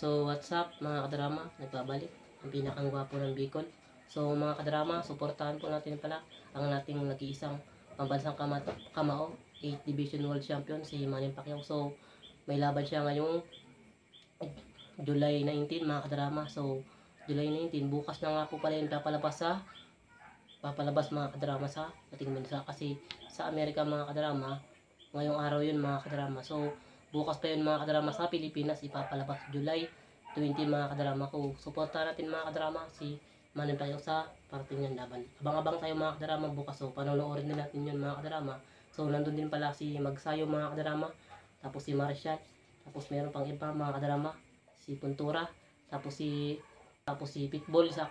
So what's up mga kadrama, nagbabalik ang pinakang gwapo ng Bicol. So mga kadrama, suportahan po natin pala ang nating nag-iisang pambansang kamao 8th Division World Champion si Manny Pacquiao. So may laban siya ngayong July 19 mga kadrama. So July 19, bukas na nga po pala yung papalabas mga kadrama sa ating bansa, kasi sa Amerika mga kadrama ngayong araw yun mga kadrama. So bukas pa yun mga kadrama, sa Pilipinas ipapalabas July 20 mga kadrama ko. Suportahan natin mga kadrama si Manny Pacquiao sa parating ng laban. Abang-abang tayo mga kadrama bukas, so panonoorin din natin yun mga kadrama. So nandun din pala si Magsayo mga kadrama, tapos si Marshall, tapos meron pang iba mga kadrama, si Puntura, tapos si Pitbull sa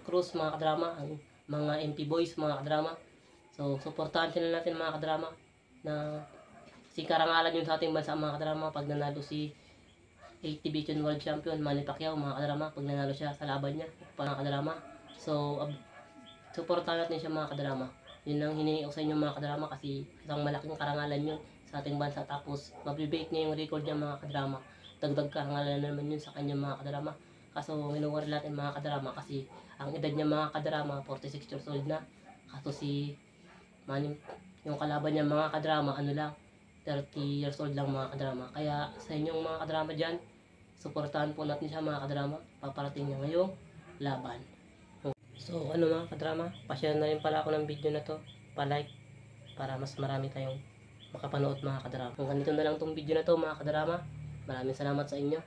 Cruz mga kadrama, ang mga MP boys mga kadrama. So suportahan sila natin mga kadrama, na si karangalan yun sa ating bansa mga kadrama pag nanalo si 8th Division World Champion Manny Pacquiao mga kadrama, pag nanalo siya sa laban niya mga kadrama. So suportahan natin siya mga kadrama. Yun ang hinihingi ko sa inyo mga kadrama, kasi isang malaking karangalan yun sa ating bansa, tapos mabibake niya yung record niya mga kadrama. Dagdag karangalan naman yun sa kanya mga kadrama. Kaso minuwari natin mga kadrama kasi ang edad niya mga kadrama 46 years old na. Kaso si Manny, yung kalaban niya mga kadrama ano lang 30 years old lang mga kadrama. Kaya sa inyong mga kadrama dyan, suportahan po natin siya mga kadrama, paparating niya ngayong laban. So ano mga kadrama, pa-share na rin pala ako ng video na to, pa-like, para mas marami tayong makapanood mga kadrama. Kung ganito na lang tong video na to mga kadrama, maraming salamat sa inyo.